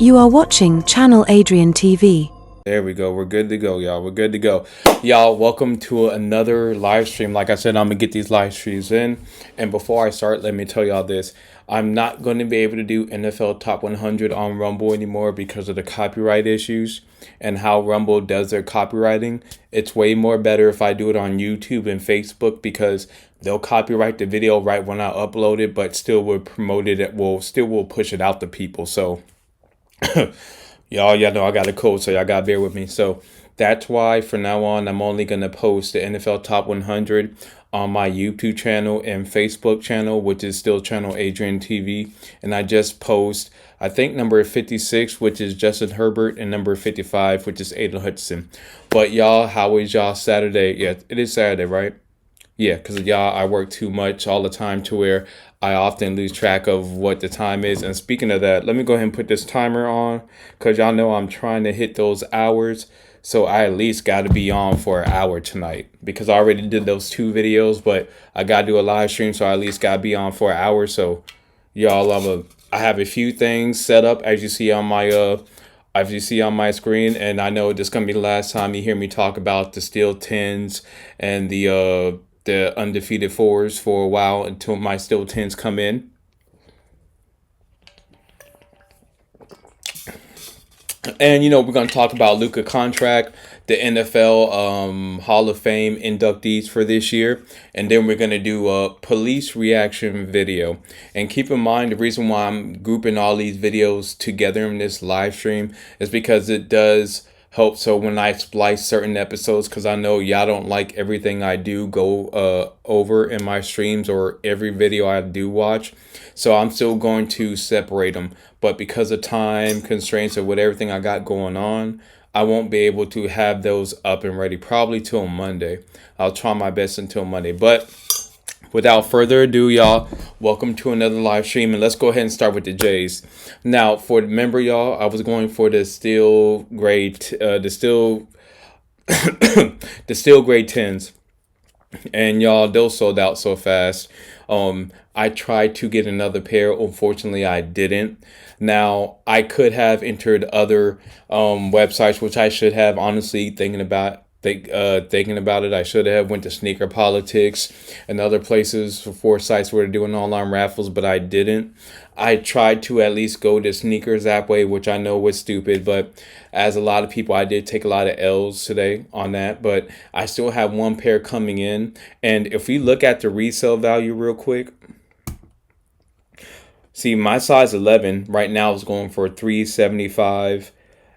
You are watching Channel Adrian TV. There we go. We're good to go, y'all. We're good to go. Y'all, welcome to another live stream. Like I said, I'm going to get these live streams in. And before I start, let me tell y'all this. I'm not going to be able to do NFL Top 100 on Rumble anymore because of the copyright issues and how Rumble does their copywriting. It's way more better if I do it on YouTube and Facebook because they'll copyright the video right when I upload it, but still will promote it. Will push it out to people. So y'all know I got a code, so y'all gotta bear with me. So that's why from now on, I'm only gonna post the NFL Top 100 on my YouTube channel and Facebook channel, which is still Channel Adrian TV. And I just post, I think number 56, which is Justin Herbert, and number 55, which is Aiden Hudson. But y'all, how is y'all Saturday? Yeah, it is Saturday, right? Yeah, because y'all, I work too much all the time to where I often lose track of what the time is. And speaking of that, let me go ahead and put this timer on because y'all know I'm trying to hit those hours. So I at least got to be on for an hour tonight because I already did those 2 videos, but I got to do a live stream. So I at least got to be on for an hour. So y'all, I have a few things set up as you see on my screen, and I know this is gonna be the last time you hear me talk about the steel 10s and the undefeated 4s for a while until my steel 10s come in. And we're gonna talk about Luka contract, the NFL Hall of Fame inductees for this year, and then we're gonna do a police reaction video. And keep in mind, the reason why I'm grouping all these videos together in this live stream is because it does help. So when I splice certain episodes, because I know y'all don't like everything I do go over in my streams or every video I do watch, so I'm still going to separate them. But because of time constraints or with everything I got going on, I won't be able to have those up and ready probably till Monday. I'll try my best until Monday. But without further ado, y'all, welcome to another live stream, and let's go ahead and start with the Jays. Now, for the member, y'all, I was going for the steel grade, the steel grade 10s, and y'all, those sold out so fast. I tried to get another pair. Unfortunately, I didn't. Now, I could have entered other websites, which I should have. Honestly, thinking about it, I should have went to Sneaker Politics and other places for sites where they're doing online raffles, but I didn't. I tried to at least go to Sneakers that way, which I know was stupid, but as a lot of people, I did take a lot of L's today on that, but I still have one pair coming in. And if we look at the resale value real quick, see, my size 11 right now is going for $375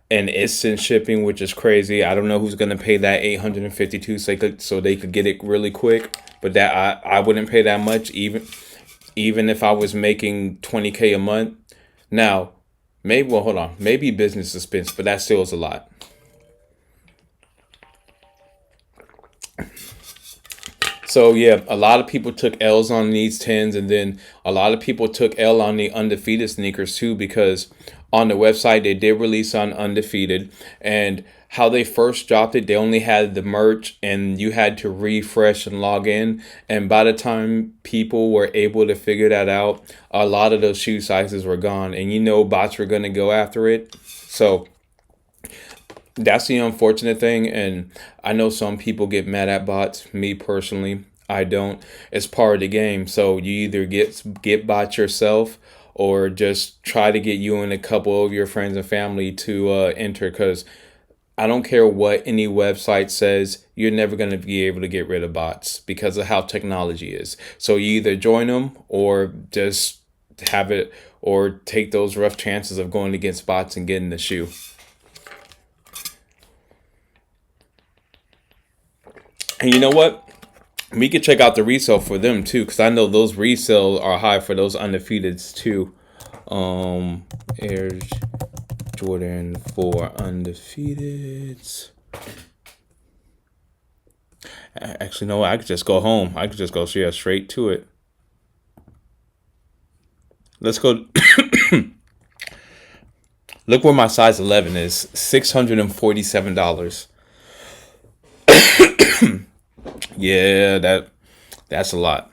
and instant shipping, which is crazy. I don't know who's going to pay that $852 so they could get it really quick, but that I wouldn't pay that much even if I was making $20K a month. Now, maybe business expense, but that still is a lot. So yeah, a lot of people took L's on these 10s, and then a lot of people took L on the undefeated sneakers too, because on the website they did release on undefeated, and how they first dropped it, they only had the merch and you had to refresh and log in, and by the time people were able to figure that out, a lot of those shoe sizes were gone, and bots were going to go after it. So that's the unfortunate thing, and I know some people get mad at bots. Me personally, I don't. It's part of the game. So you either get bots yourself, or just try to get you and a couple of your friends and family to enter, because I don't care what any website says, you're never going to be able to get rid of bots because of how technology is. So you either join them or just have it, or take those rough chances of going against bots and getting the shoe. And you know what? We could check out the resale for them too, because I know those resale are high for those undefeateds too. Air Jordan 4 undefeateds. Actually, no, I could just go home. I could just go straight to it. Let's go. Look where my size 11 is. $647. Yeah, that's a lot.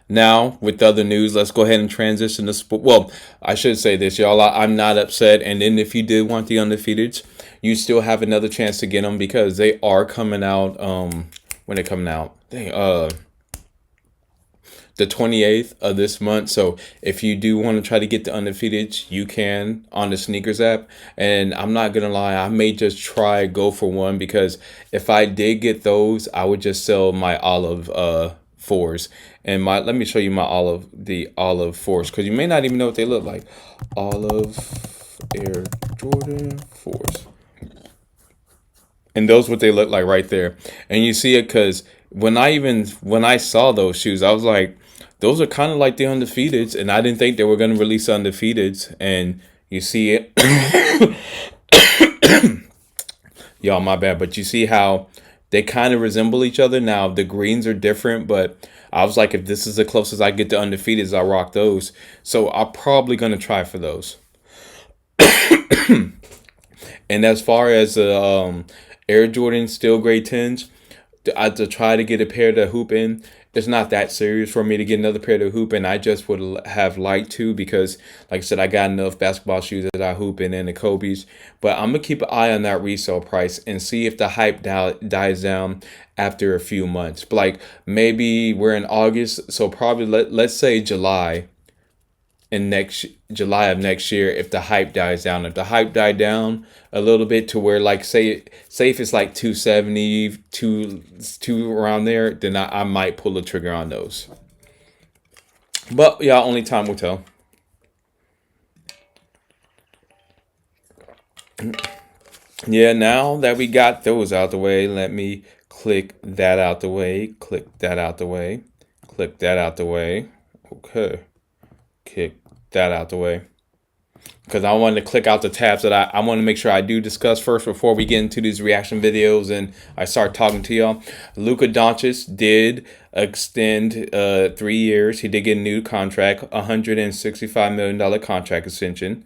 Now, with other news, let's go ahead and transition to sport. Well, I should say this, y'all. I'm not upset. And then if you did want the undefeateds, you still have another chance to get them because they are coming out. When they're coming out, the 28th of this month. So if you do want to try to get the undefeated, you can on the sneakers app. And I'm not gonna lie, I may just try go for one because if I did get those, I would just sell my olive fours. And my let me show you my olive fours because you may not even know what they look like. Olive Air Jordan fours. And those what they look like right there. And you see it because when I saw those shoes, I was like, those are kind of like the undefeateds, and I didn't think they were going to release undefeateds. And you see it, y'all, my bad, but you see how they kind of resemble each other. Now the greens are different, but I was like, if this is the closest I get to undefeateds, I'll rock those. So I'm probably going to try for those. And as far as the Air Jordan Steel Gray 10s, to try to get a pair to hoop in, it's not that serious for me to get another pair to hoop in. I just would have liked to because, like I said, I got enough basketball shoes that I hoop in the Kobe's. But I'm going to keep an eye on that resale price and see if the hype dies down after a few months. But like maybe we're in August, so probably let's say July. In next July of next year, if the hype dies down, if the hype died down a little bit to where like say if it's like 270 two around there, then I might pull the trigger on those. But yeah, only time will tell. Yeah, now that we got those out the way, let me click that out the way, click that out the way, click that out the way. Okay, kick that out the way. Because I wanted to click out the tabs that I want to make sure I do discuss first before we get into these reaction videos and I start talking to y'all. Luka Doncic did extend 3 years. He did get a new contract, $165 million contract extension.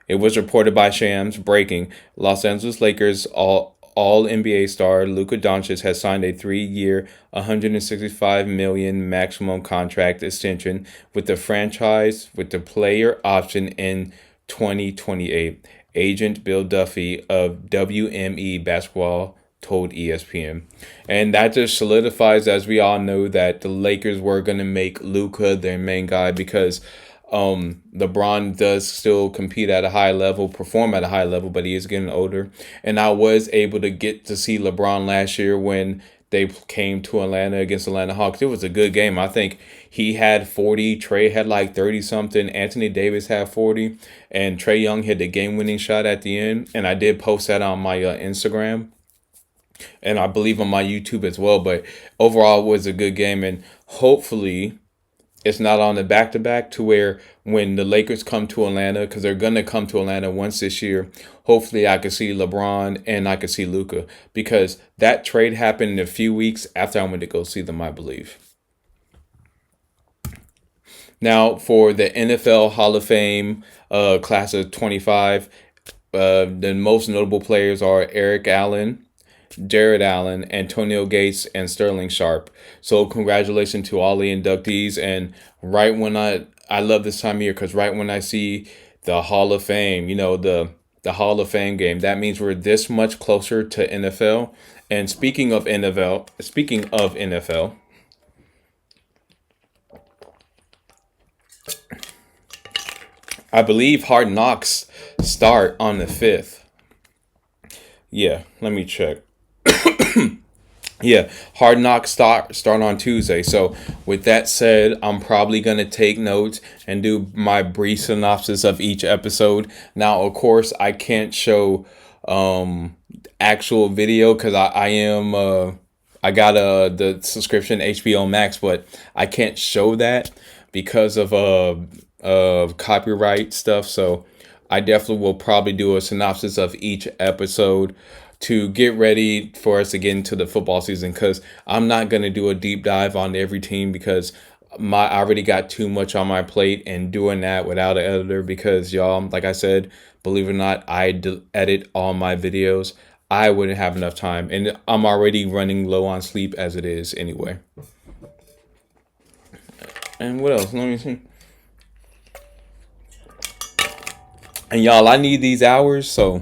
It was reported by Shams breaking Los Angeles Lakers all NBA star Luka Doncic has signed a 3-year, $165 million maximum contract extension with the franchise with the player option in 2028. Agent Bill Duffy of WME Basketball told ESPN. And that just solidifies, as we all know, that the Lakers were going to make Luka their main guy because LeBron does still compete at a high level, perform at a high level, but he is getting older. And I was able to get to see LeBron last year when they came to Atlanta against Atlanta Hawks. It was a good game. I think he had 40. Trey had like 30 something. Anthony Davis had 40. And Trey Young hit the game winning shot at the end. And I did post that on my Instagram. And I believe on my YouTube as well. But overall, it was a good game. And hopefully it's not on the back-to-back to where when the Lakers come to Atlanta, because they're going to come to Atlanta once this year, hopefully I could see LeBron and I could see Luka because that trade happened a few weeks after I went to go see them, I believe. Now, for the NFL Hall of Fame class of 25, the most notable players are Eric Allen, Jared Allen, Antonio Gates, and Sterling Sharp. So congratulations to all the inductees. And right when I love this time of year because right when I see the Hall of Fame, the Hall of Fame game, that means we're this much closer to NFL. And speaking of NFL, I believe Hard Knocks start on the 5th. Yeah, let me check. Yeah, Hard Knocks start on Tuesday. So with that said, I'm probably going to take notes and do my brief synopsis of each episode. Now, of course, I can't show actual video because I got the subscription HBO Max, but I can't show that because of copyright stuff. So I definitely will probably do a synopsis of each episode to get ready for us to get into the football season because I'm not going to do a deep dive on every team because I already got too much on my plate and doing that without an editor because y'all, like I said, believe it or not, I edit all my videos. I wouldn't have enough time, and I'm already running low on sleep as it is anyway. And what else? Let me see. And y'all, I need these hours, so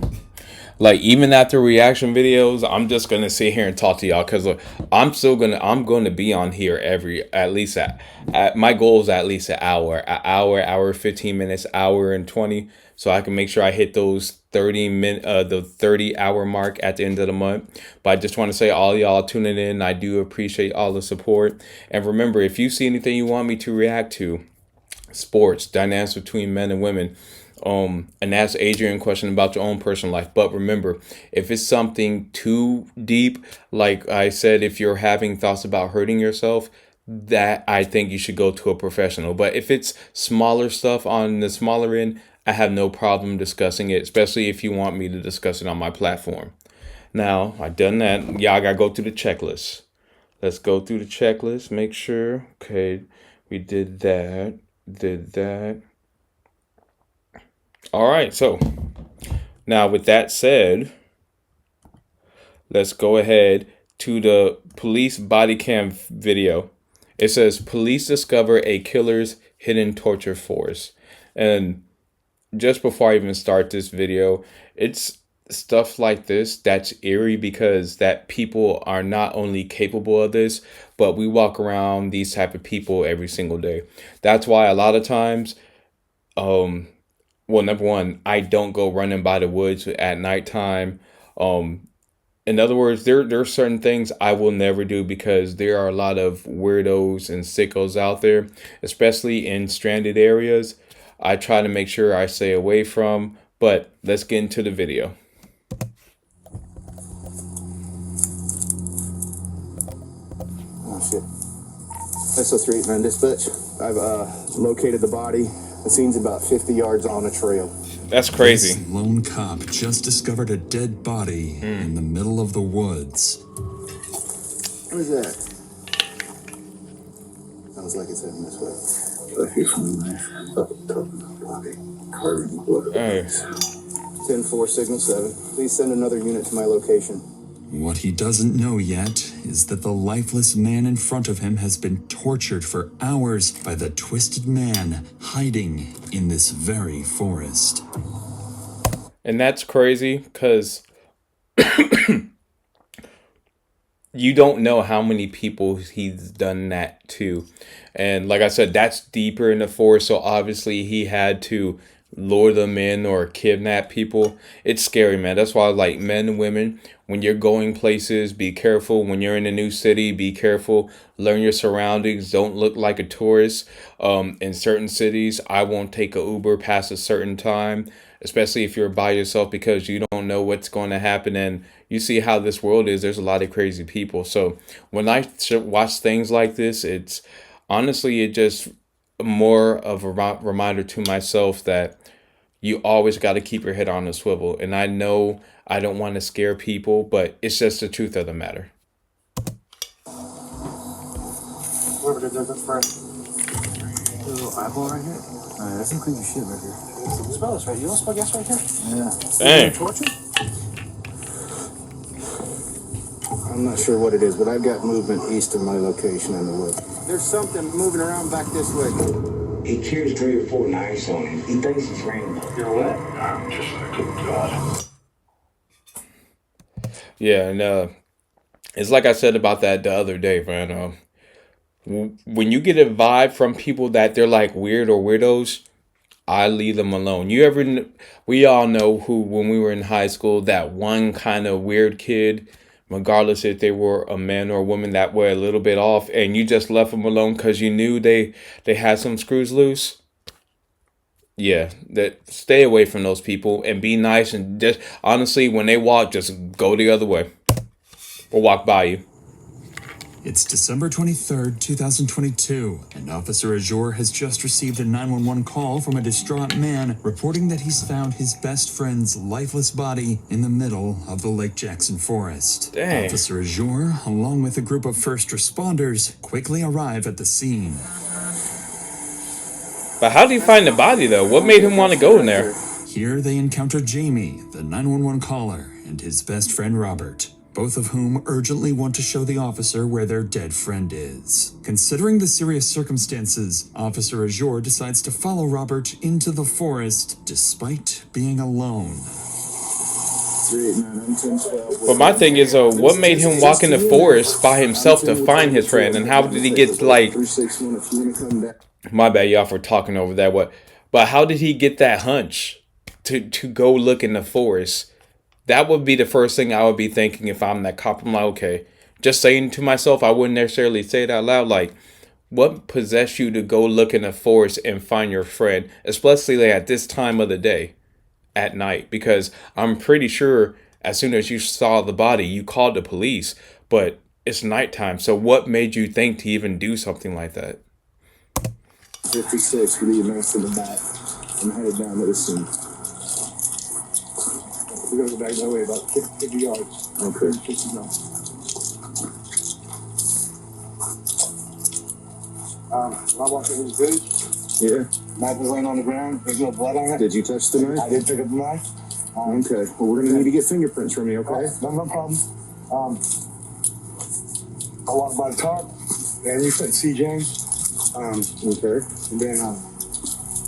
like even after reaction videos, I'm just gonna sit here and talk to y'all because I'm gonna be on here every at least at my goal is at least hour 15 minutes, hour and 20, so I can make sure I hit those 30 minute the 30-hour mark at the end of the month. But I just want to say all y'all tuning in, I do appreciate all the support. And remember, if you see anything you want me to react to, sports, dynamics between men and women, and ask Adrian a question about your own personal life. But remember, if it's something too deep, like I said, if you're having thoughts about hurting yourself, that I think you should go to a professional. But if it's smaller stuff on the smaller end, I have no problem discussing it, especially if you want me to discuss it on my platform. Now, I've done that. Yeah, I gotta go through the checklist. Let's go through the checklist, make sure. Okay, we did that. Did that. All right, so now with that said, let's go ahead to the police body cam video. It says police discover a killer's hidden torture force. And just before I even start this video, it's stuff like this that's eerie because that people are not only capable of this, but we walk around these type of people every single day. That's why a lot of times, well, number one, I don't go running by the woods at nighttime. In other words, there are certain things I will never do because there are a lot of weirdos and sickos out there, especially in stranded areas. I try to make sure I stay away from, but let's get into the video. Oh shit. SO3 man, dispatch. I've located the body. The scene's about 50 yards on a trail. That's crazy. This lone cop just discovered a dead body in the middle of the woods. What is that? Sounds like it's heading this way. I hear something nice. Carving blood. Hey. 10-4, signal 7. Please send another unit to my location. What he doesn't know yet is that the lifeless man in front of him has been tortured for hours by the twisted man hiding in this very forest. And that's crazy because you don't know how many people he's done that to. And like I said, that's deeper in the forest, so obviously he had to lure them in or kidnap people. It's scary, man. That's why, like, men and women, when you're going places, be careful. When you're in a new city, be careful. Learn your surroundings. Don't look like a tourist. In certain cities, I won't take a Uber past a certain time, especially if you're by yourself, because you don't know what's going to happen. And you see how this world is. There's a lot of crazy people. So when I watch things like this, it's honestly, it just more of a reminder to myself that you always got to keep your head on a swivel. And I know I don't want to scare people, but it's just the truth of the matter. Whoever did that, that's Frank. Little eyeball right here. That's some creepy shit right here. You smell this, right? You don't smell gas right here? Yeah. Dang. Torture? I'm not sure what it is, but I've got movement east of my location in the woods. There's something moving around back this way. He carries 3 or 4 knives on him. He thinks he's random. You're what? I'm just like a god. Yeah, and it's like I said about that the other day, man. When you get a vibe from people that they're like weird or weirdos, I leave them alone. We all know who, when we were in high school, that one kind of weird kid, regardless if they were a man or a woman, that were a little bit off, and you just left them alone because you knew they had some screws loose. Yeah, that stay away from those people and be nice, and just honestly, when they walk, just go the other way or walk by you. It's December 23rd, 2022, and Officer Azure has just received a 911 call from a distraught man reporting that he's found his best friend's lifeless body in the middle of the Lake Jackson forest. Dang. Officer Azure, along with a group of first responders, quickly arrive at the scene. But how did he find the body, though? What made him want to go in there? Here they encounter Jamie, the 911 caller, and his best friend Robert, both of whom urgently want to show the officer where their dead friend is. Considering the serious circumstances, Officer Azure decides to follow Robert into the forest despite being alone. But my thing is, what made him walk in the forest by himself to find his friend, and how did he get, like, my bad, y'all, for talking over that, but how did he get that hunch to go look in the forest? That would be the first thing I would be thinking if I'm that cop. I'm like, okay, just saying to myself, I wouldn't necessarily say it out loud, like, what possessed you to go look in the forest and find your friend, especially like at this time of the day? At night, because I'm pretty sure as soon as you saw the body, you called the police, but it's nighttime. So what made you think to even do something like that? 56, we leave next to the back. I'm headed down to the scene. We're gonna go back that way about 50 yards. Okay. 50 yards. My watch was good. Yeah. Knife was laying on the ground. There's no blood on it. Did you touch the knife? I did pick up the knife. Okay. Well, we're going to need to get fingerprints from you, okay? No problem. I walked by the tarp, and you couldn't see James. Okay. And then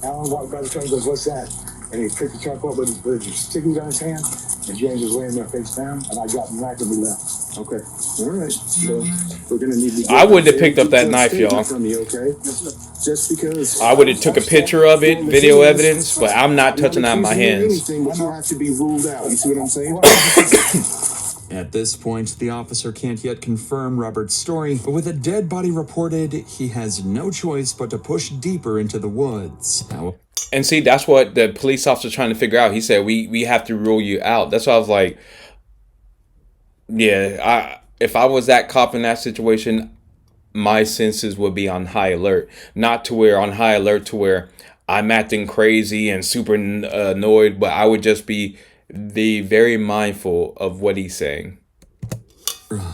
Alan walked by the tarp and goes, "What's that?" And he picked the tarp up with his sticky on his hand, and James was laying there face down, and I got the knife and we left. Okay. All right. So we're going to need to... I would have picked up that knife, y'all. From you, okay? Just because... I would have took a picture of it, video evidence, but I'm not touching that in my hands. Anything, but you have to be ruled out. You see what I'm saying? At this point, the officer can't yet confirm Robert's story, but with a dead body reported, he has no choice but to push deeper into the woods. And see, that's what the police officer's trying to figure out. He said, we have to rule you out. That's why I was like, yeah, if I was that cop in that situation, my senses would be on high alert. Not to where on high alert to where I'm acting crazy and super annoyed, but I would just be very mindful of what he's saying.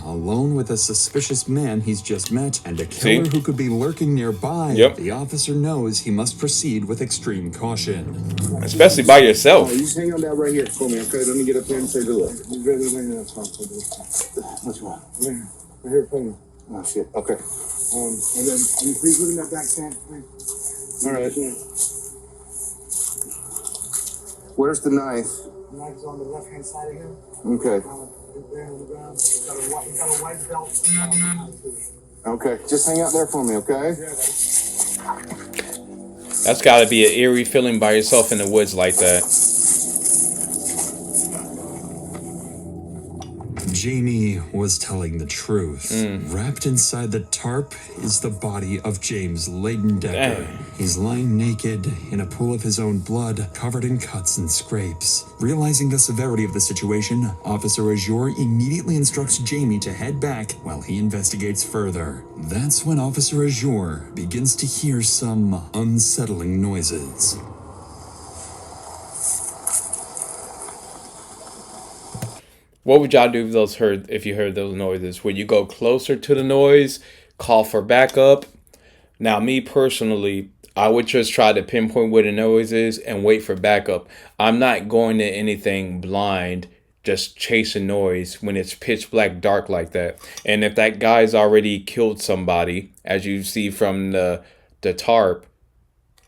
Alone with a suspicious man he's just met and a killer who could be lurking nearby, the officer knows he must proceed with extreme caution. Especially by yourself. You just hang on down right here for me, okay? Let me get up there and take a look. Which one? Right here, for me. Oh, shit. Okay. And then, can you please look in that back stand, please? All right. Where's the knife? The knife is on the left-hand side of him. Okay. Okay, just hang out there for me, okay? That's got to be an eerie feeling by yourself in the woods like that. Jamie was telling the truth. Wrapped inside the tarp is the body of James Leidendecker. He's lying naked in a pool of his own blood, covered in cuts and scrapes. Realizing the severity of the situation, Officer Azure immediately instructs Jamie to head back while he investigates further. That's when Officer Azure begins to hear some unsettling noises. What would y'all do if you heard those noises? Would you go closer to the noise, call for backup? Now, me personally, I would just try to pinpoint where the noise is and wait for backup. I'm not going to anything blind, just chasing noise when it's pitch black dark like that. And if that guy's already killed somebody, as you see from the tarp,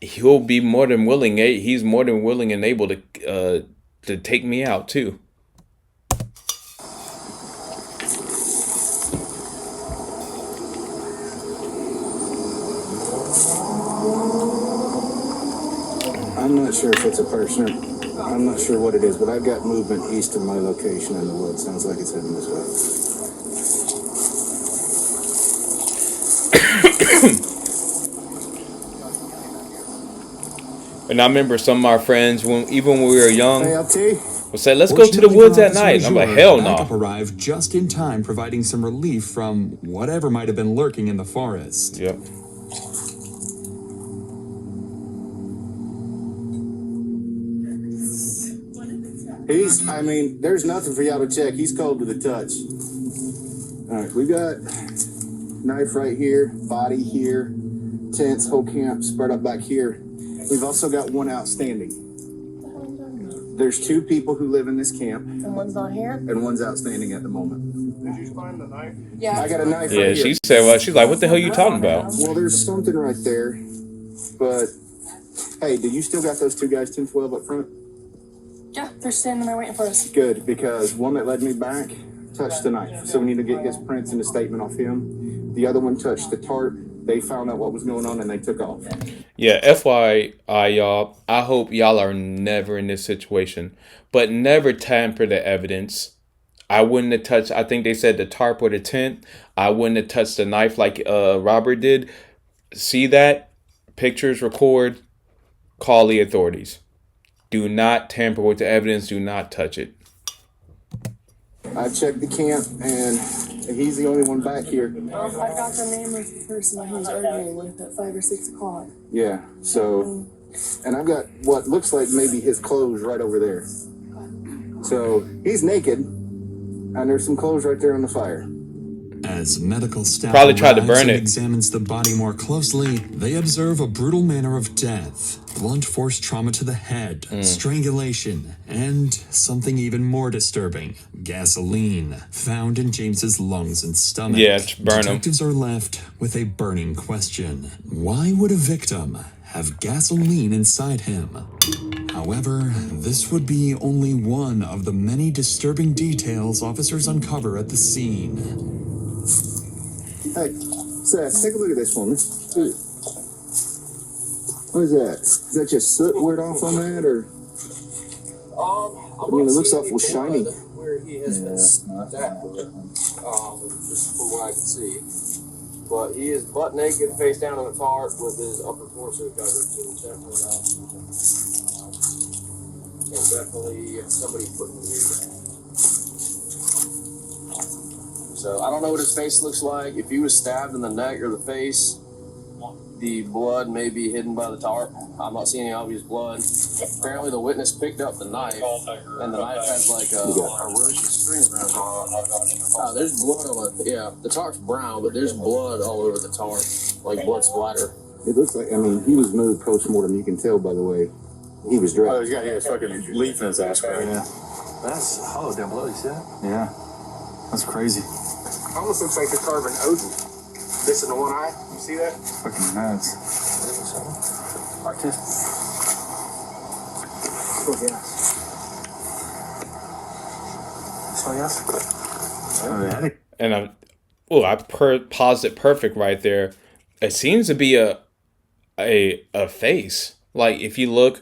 he'll be more than willing. He's more than willing and able to take me out too. I'm not sure if it's a person. I'm not sure what it is, but I've got movement east of my location in the woods. Sounds like it's heading this way. And I remember some of our friends, even when we were young, would say, "Let's go to the Fortunately woods for at night." Officer I'm like, Azure, "Hell no!" backup arrived just in time, providing some relief from whatever might have been lurking in the forest. Yep. There's nothing for y'all to check. He's cold to the touch. All right, we got knife right here, body here, tents, whole camp spread up back here. We've also got one outstanding. There's 2 people who live in this camp, And one's not here? and one's outstanding at the moment. Did you find the knife? Yeah. I got a knife Yeah, right here. she said, well, she's like, what the hell you talking about? Well, there's something right there, but hey, do you still got those 2 guys 10-12 up front? Yeah, they're standing there waiting for us. Good, because one that led me back touched the knife, so we need to get his prints and a statement off him. The other one touched the tarp. They found out what was going on and they took off. Yeah, FYI, y'all, I hope y'all are never in this situation, but never tamper the evidence. I wouldn't have touched, I think they said the tarp or the tent. I wouldn't have touched the knife like Robert did. See that? Pictures, record, call the authorities. Do not tamper with the evidence. Do not touch it. I checked the camp and he's the only one back here. I got the name of the person that he was arguing with at 5 or 6 o'clock. Yeah, so, and I've got what looks like maybe his clothes right over there. So he's naked, and there's some clothes right there on the fire. As medical staff Probably tried to arrives burn and it. examines the body more closely, they observe a brutal manner of death, blunt force trauma to the head, strangulation, and something even more disturbing, gasoline, found in James's lungs and stomach. Yeah, burn 'em. Detectives are left with a burning question. Why would a victim have gasoline inside him? However, this would be only one of the many disturbing details officers uncover at the scene. Hey, Seth, take a look at this for me. What is that? Is that just soot weared off on that, or? I mean, it looks awful shiny. Where he has been stabbed, just from what I can see. But he is butt naked, face down on the tarp with his upper torso covered, so definitely not. And definitely somebody putting him here. So I don't know what his face looks like. If he was stabbed in the neck or the face, the blood may be hidden by the tarp. I'm not seeing any obvious blood. Apparently the witness picked up the knife, and the knife has like a erosion string around it. There's blood on it. Yeah, the tarp's brown, but there's blood all over the tarp, like blood splatter. It looks like, I mean, he was moved post-mortem. You can tell by the way he was dressed. Oh, he's got his fucking leaf in his ass, right? Yeah. That's hollow down below, you see that? Yeah. That's crazy. Almost looks like they're carving Odin. Missing the one eye. You see that? Fucking nuts. Artistic. Oh, yes. So, yes. Oh, And I paused it perfect right there. It seems to be a face. Like if you look,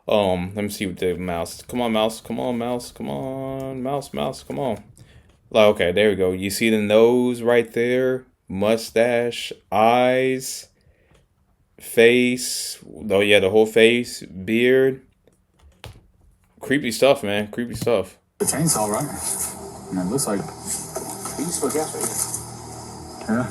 let me see with the mouse. Come on, mouse. Come on, mouse. Come on, mouse. Come on. Like, okay, there we go. You see the nose right there, mustache, eyes, face. Oh yeah, the whole face, beard. Creepy stuff, man. Creepy stuff. The chainsaw, right? And it looks like You just look after it. yeah.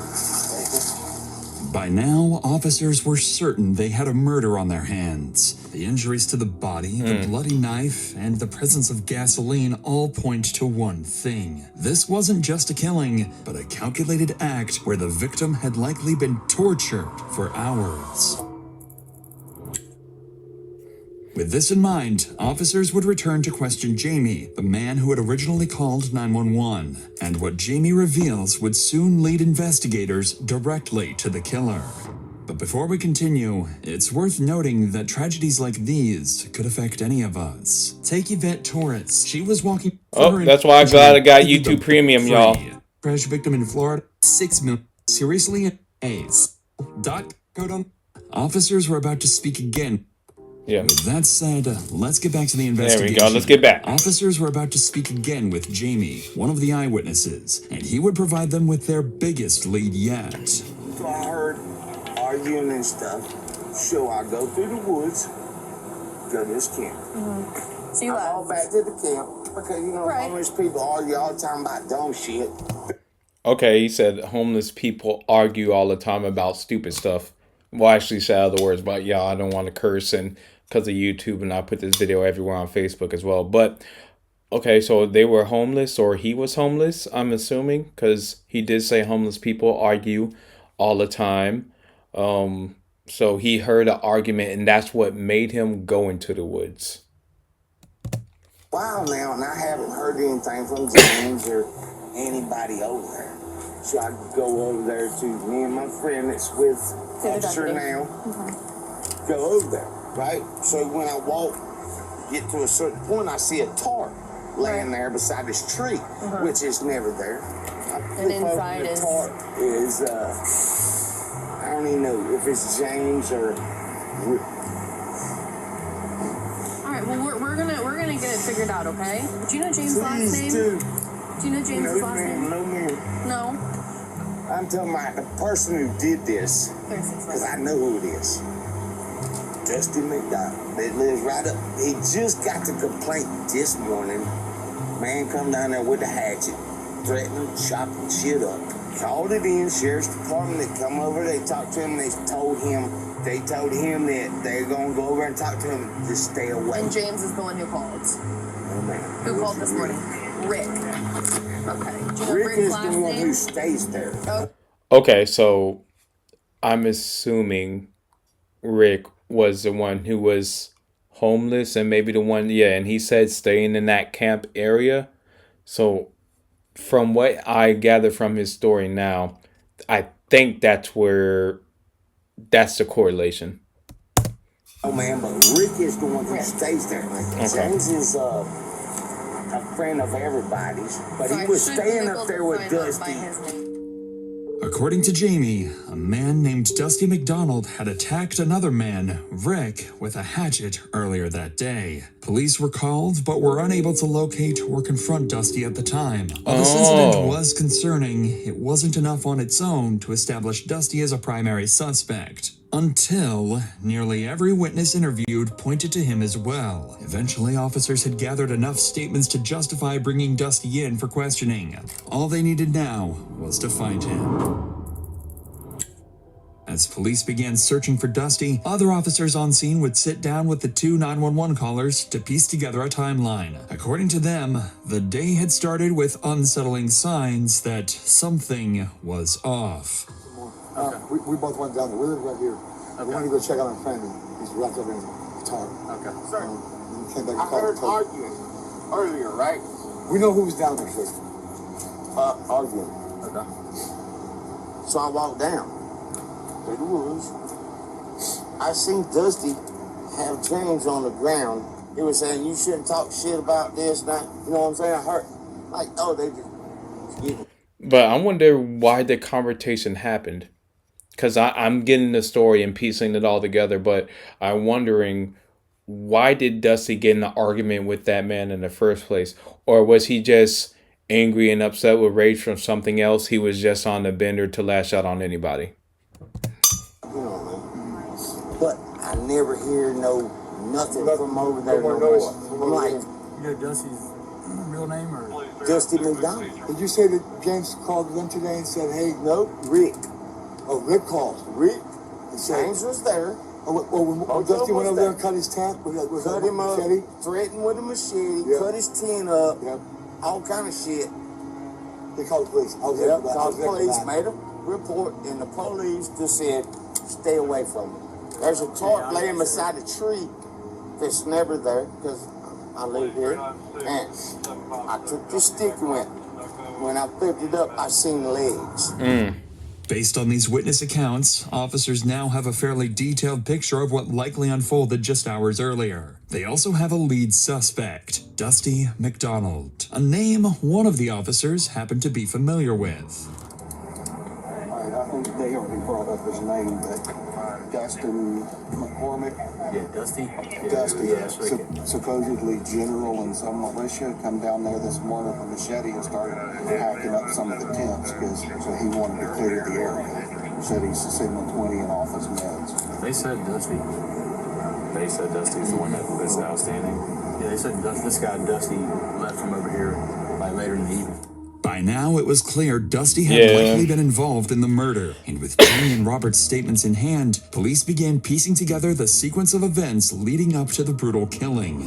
By now, officers were certain they had a murder on their hands. The injuries to the body, the bloody knife, and the presence of gasoline all point to one thing. This wasn't just a killing, but a calculated act where the victim had likely been tortured for hours. With this in mind, officers would return to question Jamie, the man who had originally called 911, and what Jamie reveals would soon lead investigators directly to the killer. But before we continue, it's worth noting that tragedies like these could affect any of us. Take Yvette Torres. She was walking... Oh, that's why I'm glad I got YouTube Premium, y'all. Crash victim in Florida, 6 million. Seriously, AIDS. Code on. Officers were about to speak again. Yeah. With that said, let's get back to the There investigation. we go. Let's get back. Officers were about to speak again with Jamie, one of the eyewitnesses, and he would provide them with their biggest lead yet. So I heard arguing and stuff. So I go through the woods, go to this camp. So you I go left. back to the camp because, you know, Right. homeless people argue all the time about dumb shit. Okay, he said homeless people argue all the time about stupid stuff. Well, I actually said other words, but yeah, I don't want to curse and because of YouTube, and I put this video everywhere on Facebook as well. But okay, so they were homeless, or he was homeless, I'm assuming, because he did say homeless people argue all the time. So he heard an argument, and that's what made him go into the woods. while now, and I haven't heard anything from James or anybody over there. So I go over there to me and my friend that's with Officer now. Go over there, right? So when I get to a certain point, I see a tarp laying there beside this tree, which is never there. And inside the is... tarp is, I don't even know if it's James or... Alright, well, we're gonna get it figured out, okay? Do you know James' last name? Do you know James' last name? No, ma'am. No? I'm talking about the person who did this, because I know who it is. Dusty McDonald. That lives right up. He just got the complaint this morning. Man come down there with a hatchet, threatening, chopping shit up. Called it in, sheriff's department. They come over, they talked to him, they told him that they're gonna go over and talk to him, just stay away. And James is the one who called. Oh, man. Who called this morning? Rick. Okay. Do you know Rick Rick's is last the one name? who stays there. Oh. Okay, so I'm assuming Rick was the one who was homeless and maybe the one, and he said staying in that camp area. So from what I gather from his story now, I think that's the correlation. Oh man, but Rick is the one who stays there. James is a friend of everybody's, but he was staying up there with Dusty. According to Jamie, a man named Dusty McDonald had attacked another man, Rick, with a hatchet earlier that day. Police were called, but were unable to locate or confront Dusty at the time. While this incident was concerning, it wasn't enough on its own to establish Dusty as a primary suspect. Until nearly every witness interviewed pointed to him as well. Eventually, officers had gathered enough statements to justify bringing Dusty in for questioning. All they needed now was to find him. As police began searching for Dusty, other officers on scene would sit down with the two 911 callers to piece together a timeline. According to them, the day had started with unsettling signs that something was off. We both went down there. We live right here. We wanted to go check out our friend. He's wrapped up in the tarp. Okay. Sir, We came back I heard arguing earlier, right? We know who was down there first. Arguing. Okay. So I walked down. There it was. I seen Dusty have James on the ground. He was saying, you shouldn't talk shit about this, that. You know what I'm saying? I heard, like, oh, they just get it. But I wonder why the confrontation happened. Because I'm getting the story and piecing it all together, but I'm wondering, why did Dusty get in an argument with that man in the first place? Or was he just angry and upset with rage from something else? He was just on the bender to lash out on anybody. You know, man. But I never hear nothing from over there no more. I'm like, You know Dusty's real name or? Dusty McDonald. Did you say that James called them today and said, hey, Nope, Rick. oh, Rick called. Rick. And said, James was there. when Dusty went over there and cut his tap with Cut a him up, machete? threatened with a machete, Yeah. cut his tin up, Yep. all kind of shit. They called the police. I was there Yep, for that. I called was the there for police, that. made a report, and the police just said, stay away from him. There's a tarp laying beside a tree that's never there, because I live here, and I took this stick and went. When I flipped it up, I seen legs. Based on these witness accounts, officers now have a fairly detailed picture of what likely unfolded just hours earlier. They also have a lead suspect, Dusty McDonald, a name one of the officers happened to be familiar with. Alright, I think they already brought up his name, but Dustin McCormick. Yeah, Dusty. Dusty, Yeah, that's Rick. supposedly general in some militia, come down there this morning with a machete and started hacking up some of the tents because he wanted to clear the area. Said he's sitting on 20 and off his meds. They said Dusty. They said Dusty's the one that's outstanding. Yeah, they said this guy Dusty left from over here like later in the evening. By now, it was clear Dusty had likely been involved in the murder, and with Jimmy and Robert's statements in hand, police began piecing together the sequence of events leading up to the brutal killing.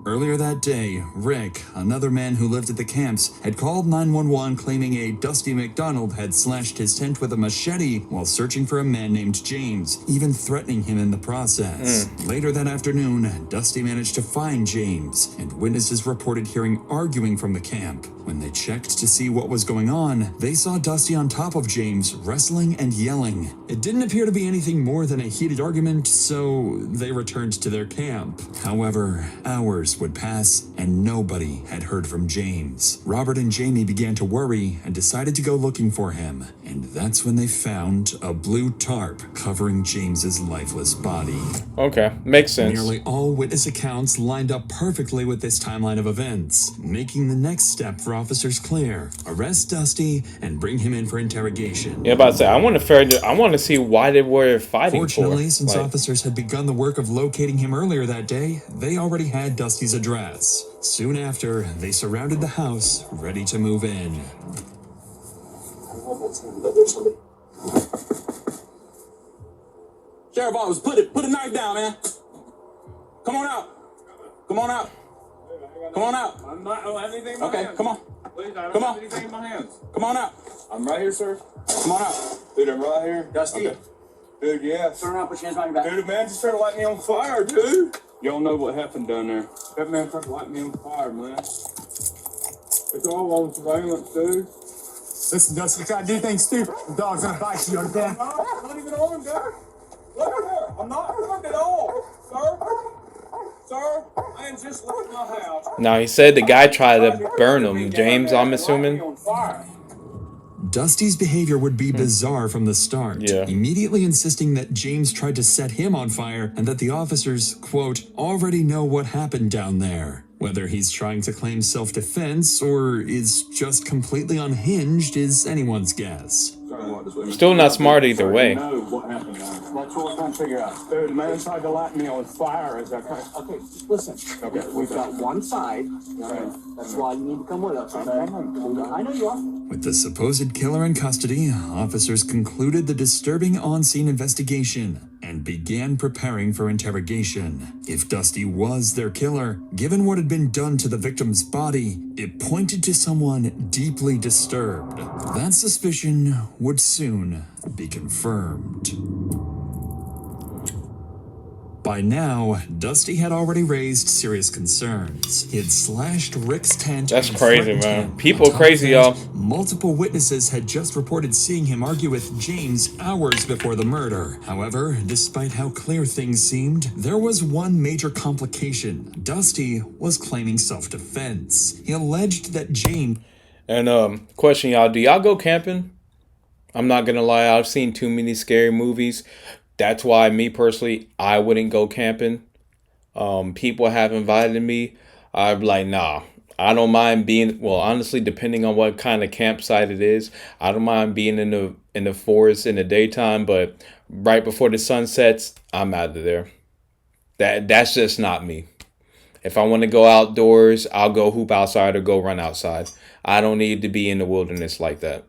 Earlier that day, Rick, another man who lived at the camps, had called 911 claiming a Dusty McDonald had slashed his tent with a machete while searching for a man named James, even threatening him in the process. Later that afternoon, Dusty managed to find James, and witnesses reported hearing arguing from the camp. When they checked to see what was going on, they saw Dusty on top of James, wrestling and yelling. It didn't appear to be anything more than a heated argument, so they returned to their camp. However, hours would pass, and nobody had heard from James. Robert and Jamie began to worry and decided to go looking for him, and that's when they found a blue tarp covering James's lifeless body. Okay, makes sense. Nearly all witness accounts lined up perfectly with this timeline of events, making the next step for officers clear: arrest Dusty and bring him in for interrogation. Yeah, about to say, I want to see why they were fighting. Fortunately, since officers had begun the work of locating him earlier that day, they already had Dusty's address. Soon after, they surrounded the house, ready to move in. Sheriff Office, put a knife down, man. Come on out. Come on out. Come on out. I don't have anything in my hands. Come on. Please, I don't Come have on. anything in my hands. Come on out. I'm right here, sir. Come on out. Dude, I'm right here. Dusty. Okay. Dude, yes. Turn around, put your hands behind your back. Dude, the man just tried to light me on fire, dude. Y'all know what happened down there. That man tried to light me on fire, man. It's all on surveillance, dude. Listen, Dusty, if I do things stupid, the dog's gonna bite you, understand? No, I'm not even on, dude. Look at there. I'm not armed at all, sir. Sir, I ain't just left my house. Now, he said the guy tried to burn him. James, I'm assuming. Dusty's behavior would be bizarre from the start, immediately insisting that James tried to set him on fire and that the officers, quote, already know what happened down there. Whether he's trying to claim self-defense or is just completely unhinged is anyone's guess. Still not smart either way. Know what happened down there. That's what we're trying to figure out. Dude, the man tried to light me on fire as I kind of... Okay, listen. Okay, We've got one side. That's why you need to come with us. Okay? I know you are. With the supposed killer in custody, officers concluded the disturbing on-scene investigation and began preparing for interrogation. If Dusty was their killer, given what had been done to the victim's body, it pointed to someone deeply disturbed. That suspicion would soon be confirmed. By now, Dusty had already raised serious concerns. He had slashed Rick's tent. That's and crazy, threatened man. him. People On top crazy, of that, y'all. Multiple witnesses had just reported seeing him argue with James hours before the murder. However, despite how clear things seemed, there was one major complication. Dusty was claiming self-defense. He alleged that James... And question, y'all, do y'all go camping? I'm not gonna lie, I've seen too many scary movies. That's why, me personally, I wouldn't go camping. People have invited me. I'm like, nah, I don't mind being, well, honestly, depending on what kind of campsite it is, I don't mind being in the forest in the daytime, but right before the sun sets, I'm out of there. That's just not me. If I want to go outdoors, I'll go hoop outside or go run outside. I don't need to be in the wilderness like that.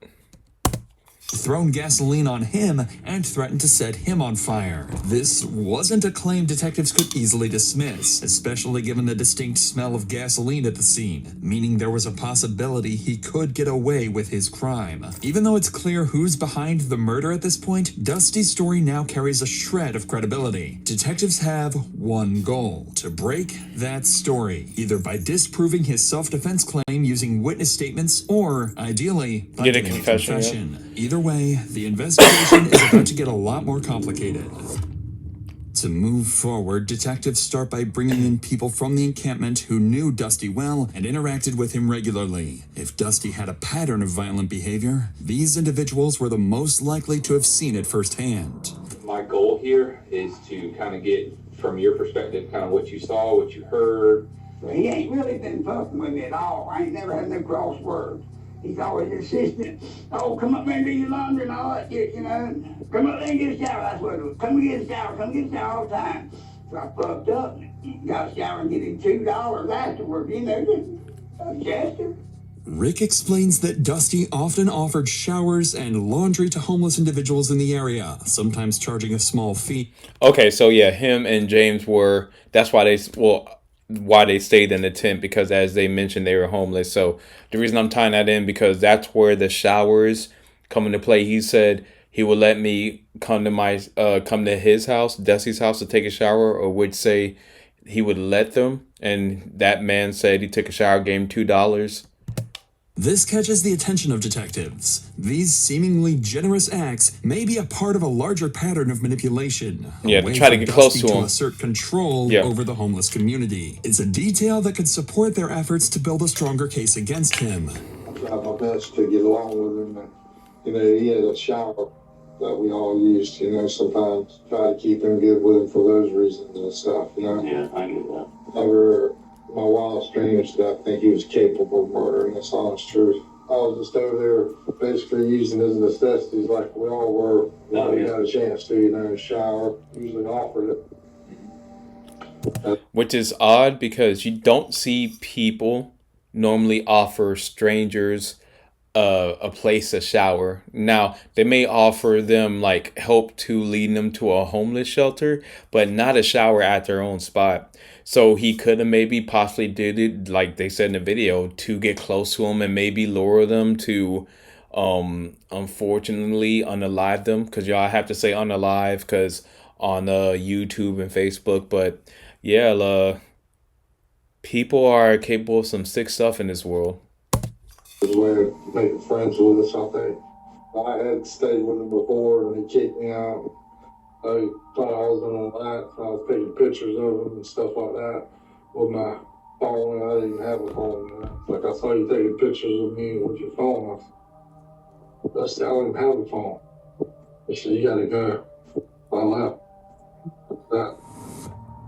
thrown gasoline on him and threatened to set him on fire. This wasn't a claim detectives could easily dismiss, especially given the distinct smell of gasoline at the scene, meaning there was a possibility he could get away with his crime. Even though it's clear who's behind the murder at this point, Dusty's story now carries a shred of credibility. Detectives have one goal: to break that story, either by disproving his self-defense claim using witness statements, or, ideally, by get a getting confession. Either way, the investigation is about to get a lot more complicated. To move forward, detectives start by bringing in people from the encampment who knew Dusty well and interacted with him regularly. If Dusty had a pattern of violent behavior, these individuals were the most likely to have seen it firsthand. My goal here is to kind of get, from your perspective, kind of what you saw, what you heard. He ain't really been fucking with me at all. I ain't never had no cross words. He's always insistent, oh, come up there and do your laundry and all that shit, you know. Come up there and get a shower, that's what it was. Come and get a shower, come get a shower all the time. So I fucked up, got a shower and get him $2 afterwards, you know, just a gesture. Rick explains that Dusty often offered showers and laundry to homeless individuals in the area, sometimes charging a small fee. Okay, so yeah, him and James were, that's why they, well, why they stayed in the tent, because as they mentioned, they were homeless. So the reason I'm tying that in, because that's where the showers come into play. He said he would let me come to his house, Dusty's house, to take a shower, or would say he would let them. And that man said he took a shower, gave him $2. This catches the attention of detectives. These seemingly generous acts may be a part of a larger pattern of manipulation. Yeah, to try to get close to him. Assert control over the homeless community. It's a detail that could support their efforts to build a stronger case against him. I tried my best to get along with him. And, he had a shower that we all used, sometimes try to keep him good with him for those reasons and stuff, Yeah, I get that. Never, my wildest dreams that I think he was capable of murdering, that's honest truth. I was just over there basically using his necessities like we all were when we got a chance to, in the shower, usually offered it. Which is odd, because you don't see people normally offer strangers a place to shower. Now, they may offer them like help to lead them to a homeless shelter, but not a shower at their own spot. So he could have maybe possibly did it, like they said in the video, to get close to them and maybe lure them to unfortunately unalive them, because y'all have to say unalive because on YouTube and Facebook. But yeah, people are capable of some sick stuff in this world. His way of making friends with us, I think. I had stayed with him before and he kicked me out. I thought I was in a light, and I was taking pictures of him and stuff like that with my phone. I didn't even have a phone. Like, I saw you taking pictures of me with your phone. I said, I don't even have a phone. He said, you gotta go. I left. That.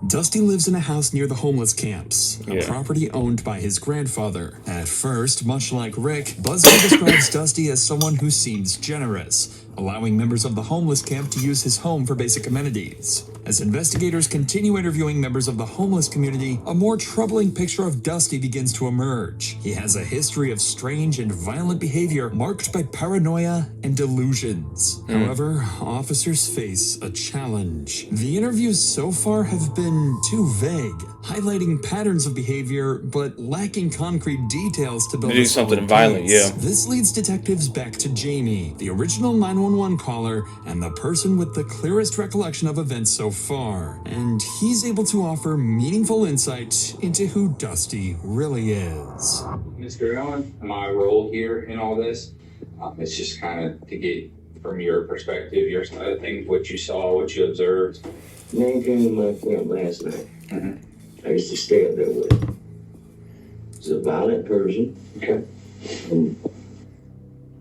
Dusty lives in a house near the homeless camps, a property owned by his grandfather. At first, much like Rick, BuzzFeed describes Dusty as someone who seems generous, allowing members of the homeless camp to use his home for basic amenities. As investigators continue interviewing members of the homeless community, a more troubling picture of Dusty begins to emerge. He has a history of strange and violent behavior marked by paranoia and delusions. However, officers face a challenge. The interviews so far have been too vague, highlighting patterns of behavior but lacking concrete details to build do something violent. This leads detectives back to Jamie, the original 911 caller and the person with the clearest recollection of events so far, and he's able to offer meaningful insight into who Dusty really is. Mr. Owen, my role here in all this, it's just kind of to get from your perspective, your side of things, what you saw, what you observed. Man came to my camp last night. I used to stay up there with him. He's a violent person. Okay. And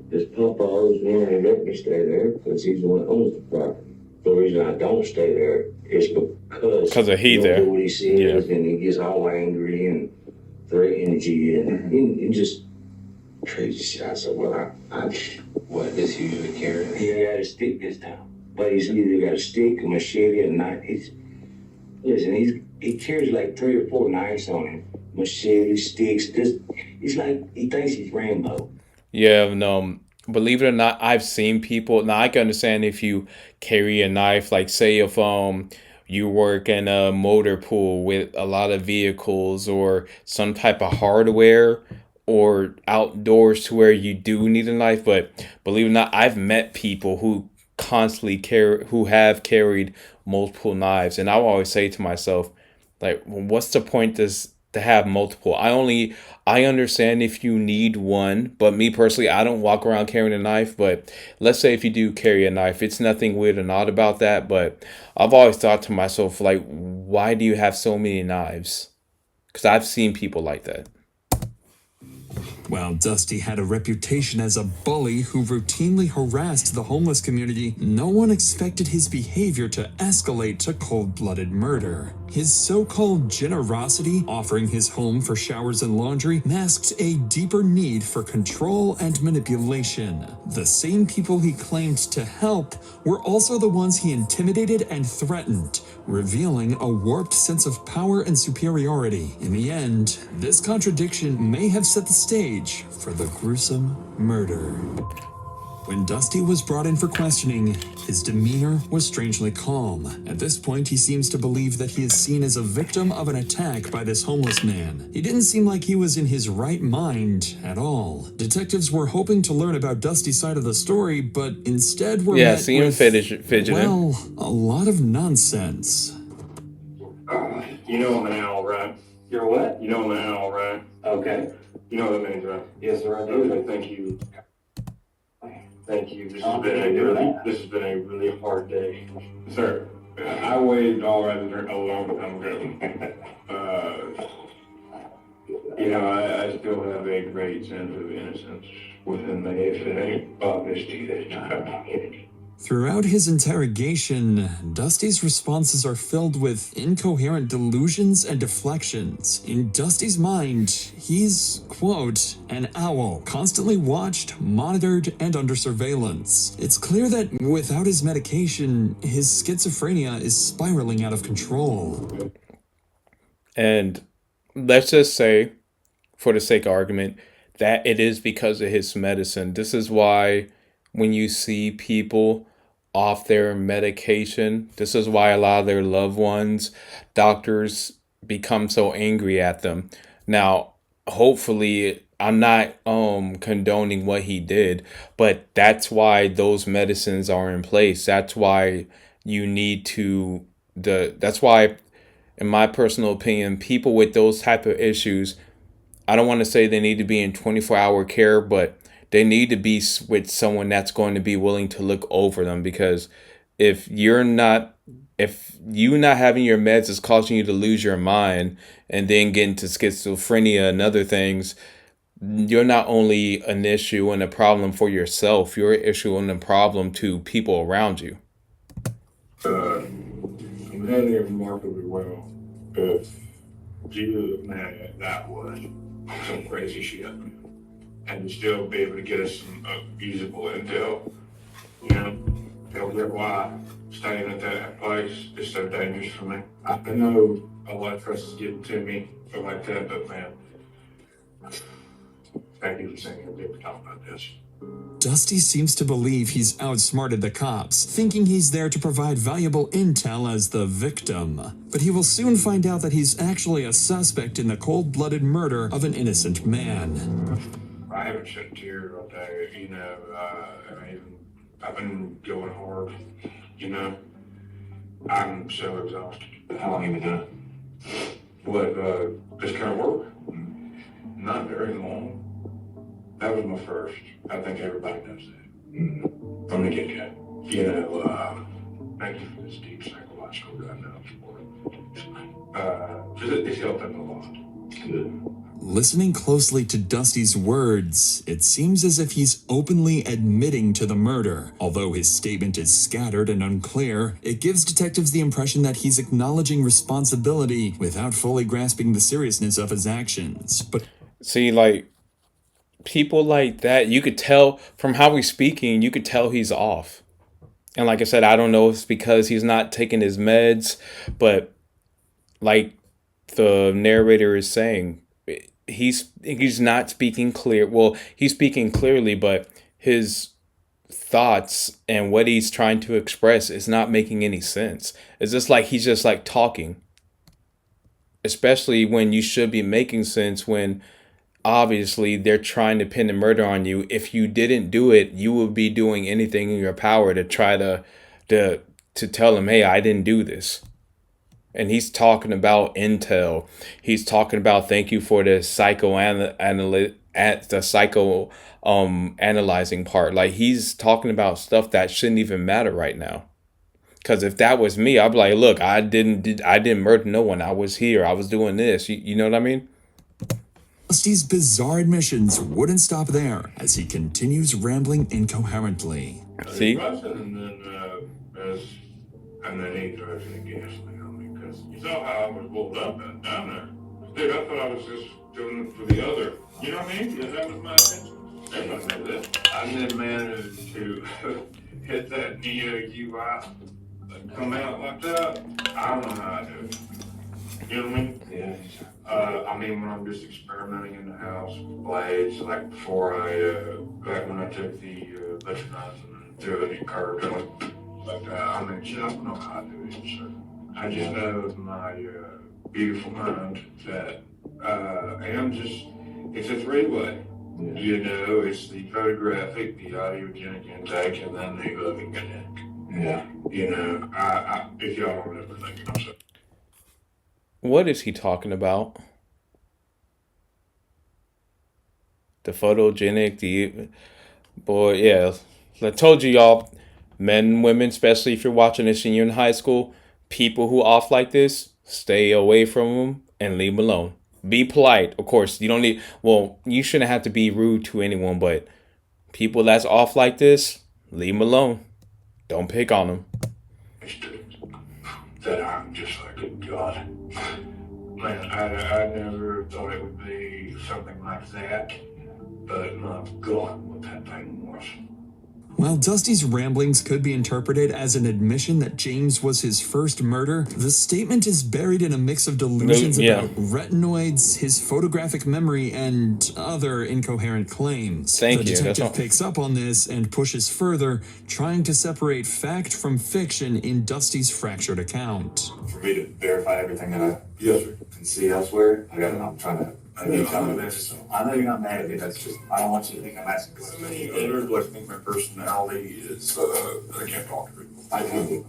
this papa always wanted to let me stay there because he's the one that owns the property. The reason I don't stay there is because of he there. What he sees, and he gets all angry and threatens you, and he just crazy shit. I said, well, What does he usually carry? he got a stick this time, but he's either got a stick, a machete, or a knife. He carries like 3 or 4 knives on him, machete, sticks. It's like he thinks he's Rambo. Yeah, no. Believe it or not, I've seen people. Now, I can understand if you carry a knife, like say if you work in a motor pool with a lot of vehicles or some type of hardware or outdoors to where you do need a knife. But believe it or not, I've met people who constantly have carried multiple knives, and I always say to myself, like, well, what's the point to have multiple? I understand if you need one, but me personally, I don't walk around carrying a knife. But let's say if you do carry a knife, it's nothing weird or odd about that. But I've always thought to myself, like, why do you have so many knives? Because I've seen people like that. While Dusty had a reputation as a bully who routinely harassed the homeless community, no one expected his behavior to escalate to cold-blooded murder. His so-called generosity, offering his home for showers and laundry, masked a deeper need for control and manipulation. The same people he claimed to help were also the ones he intimidated and threatened, revealing a warped sense of power and superiority. In the end, this contradiction may have set the stage for the gruesome murder. When Dusty was brought in for questioning, his demeanor was strangely calm. At this point, he seems to believe that he is seen as a victim of an attack by this homeless man. He didn't seem like he was in his right mind at all. Detectives were hoping to learn about Dusty's side of the story, but instead were met see him with, fidgeting. well, a lot of nonsense. You know I'm an owl, right? You're what? You know I'm an owl, right? Okay. You know what that means, right? Yes, sir, I do. Okay, thank you. Thank you. This has been a really hard day. Sir, I waved all right there a long time ago. I still have a great sense of innocence within me. If it ain't obvious to you this time. Throughout his interrogation, Dusty's responses are filled with incoherent delusions and deflections. In Dusty's mind, he's, quote, an owl, constantly watched, monitored, and under surveillance. It's clear that without his medication, his schizophrenia is spiraling out of control. And let's just say, for the sake of argument, that it is because of his medicine. This is why when you see people off their medication, this is why a lot of their loved ones, doctors become so angry at them. Now, hopefully, I'm not condoning what he did, but that's why those medicines are in place. That's why you need to, that's why, in my personal opinion, people with those type of issues, I don't want to say they need to be in 24-hour care, but they need to be with someone that's going to be willing to look over them, because if you not having your meds is causing you to lose your mind and then get into schizophrenia and other things, you're not only an issue and a problem for yourself, you're an issue and a problem to people around you. I'm handling it remarkably well. If Jesus man that was some crazy shit, and to still be able to get us some usable intel, they'll get why staying at that place is so dangerous for me. I know a lot of trust is getting to me for like that, but man, thank you for saying you'll be able to talk about this. Dusty seems to believe he's outsmarted the cops, thinking he's there to provide valuable intel as the victim. But he will soon find out that he's actually a suspect in the cold-blooded murder of an innocent man. I haven't shed a tear all day, I've been going hard, I'm so exhausted. How long have you been doing it? What, this kind of work? Not very long. That was my first. I think everybody knows that. From the get-go. Thank you for this deep psychological diagnosis. It's helped them a lot. Good. Listening closely to Dusty's words, it seems as if he's openly admitting to the murder. Although his statement is scattered and unclear, it gives detectives the impression that he's acknowledging responsibility without fully grasping the seriousness of his actions. But see, like, people like that, you could tell from how he's speaking, you could tell he's off. And like I said, I don't know if it's because he's not taking his meds, but like the narrator is saying, he's not speaking clear. Well, he's speaking clearly, but his thoughts and what he's trying to express is not making any sense. It's just like he's just like talking, especially when you should be making sense, when obviously they're trying to pin the murder on you. If you didn't do it, you would be doing anything in your power to try to tell them, hey, I didn't do this. And he's talking about intel. He's talking about thank you for the analyzing part. Like, he's talking about stuff that shouldn't even matter right now. Because if that was me, I'd be like, look, I didn't murder no one. I was here. I was doing this. You know what I mean? Dusty's bizarre admissions wouldn't stop there as he continues rambling incoherently. See? And then he drives the gasoline on me, because you saw how I was rolled up and down there. Dude, I thought I was just doing it for the other. You know what I mean? Because that was my intention. Everybody knows that. I then managed to hit that DOUI and come out like that. I don't know how I do it. You know what I mean? Yeah. I mean, when I'm just experimenting in the house with blades, like before back when I took the veterinizing and threw it in curved on it. But, I mean, shit, I don't know how to do it, so. I just know with my beautiful mind that I am just, it's a three-way. Yeah. You know, it's the photographic, the audiogenic intake, and then the living connect. Yeah. You know, I if y'all don't ever think I'm so. What is he talking about? The photogenic, boy, yeah. I told you, y'all, men and women, especially if you're watching this and you're in high school, people who off like this, stay away from them and leave them alone. Be polite. Of course, you don't need, well, you shouldn't have to be rude to anyone, but people that's off like this, leave them alone. Don't pick on them. That I'm just like, oh God. Man, I never thought it would be something like that, but my God, what that thing was. While Dusty's ramblings could be interpreted as an admission that James was his first murder, the statement is buried in a mix of delusions about retinoids, his photographic memory, and other incoherent claims. The detective picks up on this and pushes further, trying to separate fact from fiction in Dusty's fractured account. For me to verify everything that I can see elsewhere, I'm trying to. I know you're not mad at me. That's just I don't want you to think I'm asking questions. I think my personality is I can't talk to people. I can,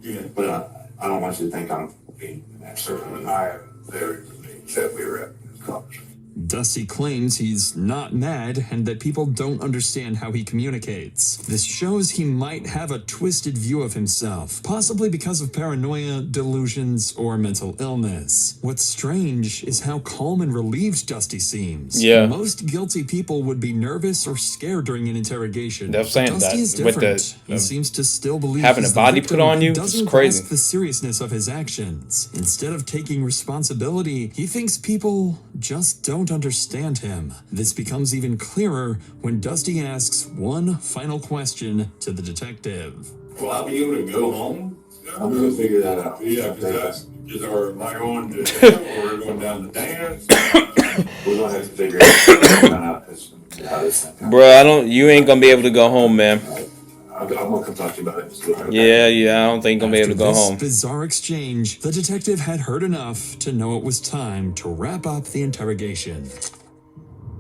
yeah, but I don't want you to think I'm being that. Certainly, I am very relieved that we were at this conversation. Dusty claims he's not mad and that people don't understand how he communicates. This shows he might have a twisted view of himself, possibly because of paranoia, delusions, or mental illness. What's strange is how calm and relieved Dusty seems. Yeah. Most guilty people would be nervous or scared during an interrogation. They're saying Dusty is that with different. He seems to still believe having a body put on you doesn't is crazy. grasp the seriousness of his actions. Instead of taking responsibility, he thinks people just don't understand him. This becomes even clearer when Dusty asks one final question to the detective. Will I be able to go home? I'm going to figure that out. Yeah, because or am I going to jail or we're going down the dance? We're going to have to figure it out. Bro, you ain't going to be able to go home, man. I'm going to come talk to you about it. Yeah, I don't think I'm going to be able to go home. After this bizarre exchange, the detective had heard enough to know it was time to wrap up the interrogation.